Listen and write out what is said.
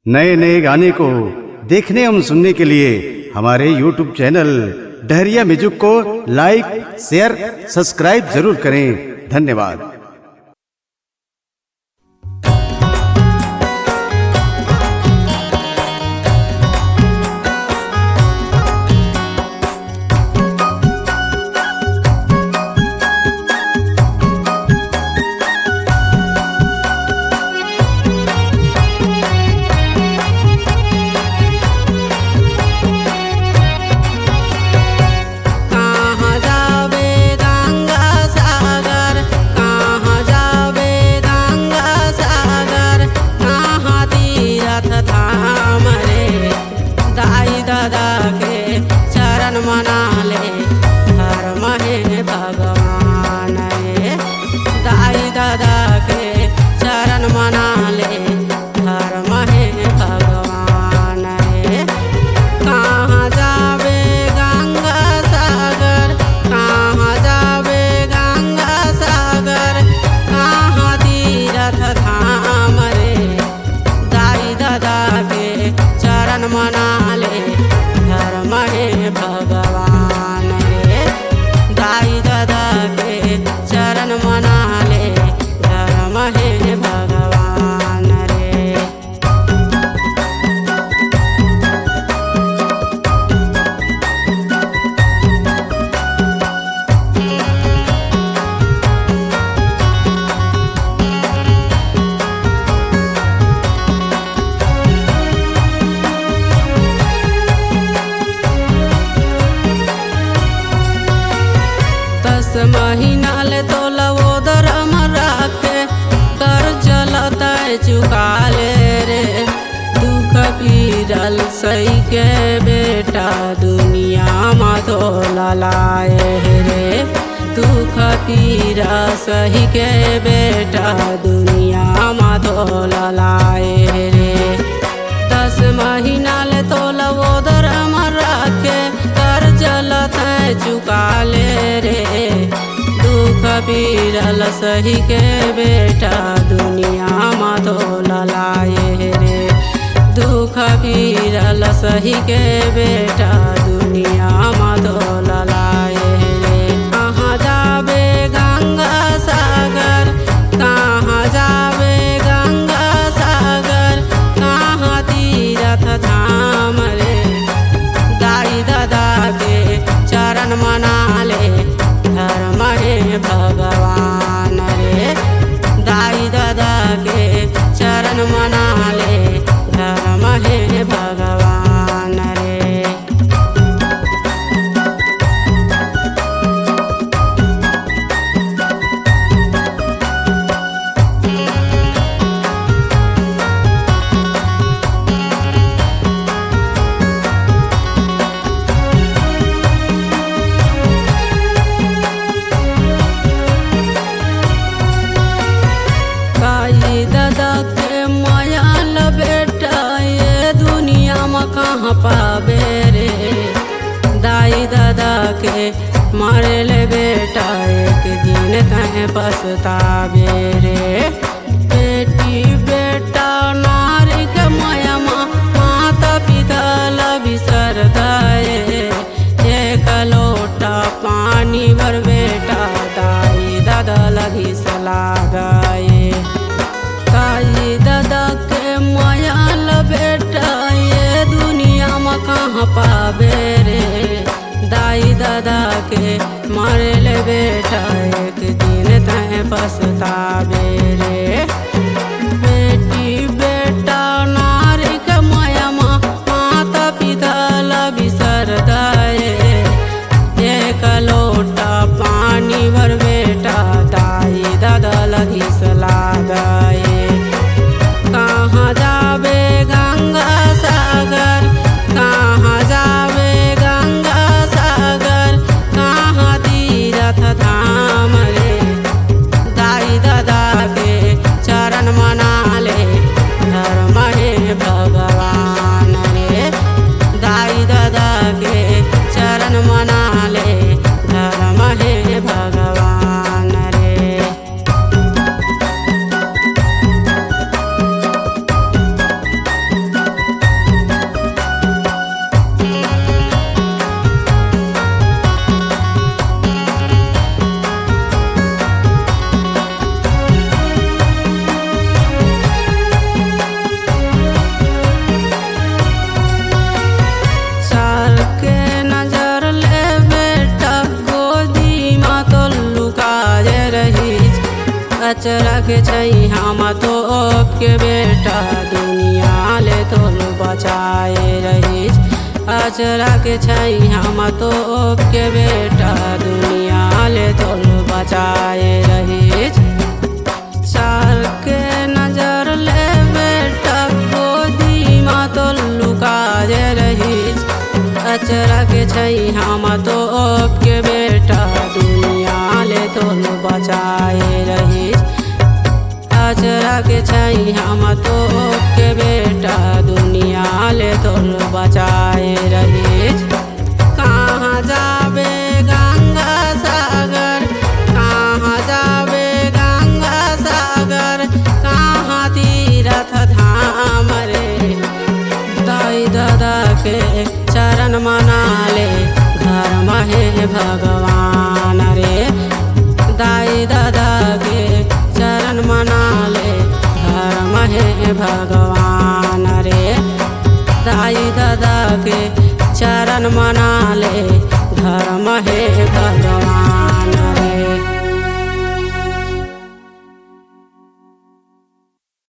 नए नए गाने को देखने एवं सुनने के लिए हमारे YouTube चैनल डहरिया म्यूजिक को लाइक, शेयर, सब्सक्राइब जरूर करें। धन्यवाद। मना ले हर महे भगवान रे, दाई दादा के चरण मना ले हर महे भगवान रे। कहाँ जावे गंगा सागर, कहाँ जावे गंगा सागर, कहाँ तीरथ धाम रे, दाई दादा के चरण मना ले हर महे भगवान रे, दाई दादा के चरण मना ले हर महे भगवान रे। महीना ले तो लवो धर्म राखे कर चलत चुका ले रे, दुख पीरल सही के बेटा दुनिया में तो ललाए रे, दुख पीरा सही के बेटा दुनिया में तो ललाए रे। 10 महीना ले तो लवो धर्म राखे कर चलत चुका ले रे, दुख पीरल सही के बेटा दुनिया में तो ललाए रे, दुख पीरल सही के बेटा दुनिया में तो ललाए रे। कहाँ जावे गंगा सागर, कहाँ जावे गंगा सागर, कहाँ तीरथ धाम रे, दाई दादा के चरण मना ले हर महे भगवान रे, दाई दादा के चरण मना ले हर महे भगवान रे। दादा के माया बेटा ये दुनिया में कहाँ पावे रे, दाई दादा के मारे ले बेटा एक दिन कहीं पछतावे रे। बेटी बेटा नारी के माया माता पिता बिसर गए, एक लोटा पानी भर बेटा दाई दादा लगी सला गए। दाई दादा के माया बेटा ये दुनिया में कहाँ पावे रे, दाई दादा के मारे ले बेटा एक दिन तय पछतावे रे। अचरा के छैया में तो के बेटा दुनिया ले तोल बचाए रहीस। अचरा के छैया में तो के बेटा दुनिया ले तोल बचाए रहीस। सार के नजर ले बेटा गोदी में तो लुकाए रहीस। अचरा के छैया में तो के बेटा दुनिया ले तोल बचाए रहीस। अचरा के छैया में तो के बेटा दुनिया ले तोल बचाए रहीस। कहाँ जाबे गंगा सागर, कहाँ जाबे गंगा सागर, कहाँ तीरथ धाम रे। दाई दादा के चरण मना ले घर में भगवान रे। दाई दादा के चरण मना ले घर में भगवान रे। दाई दादा के चरण मना ले घर में भगवान।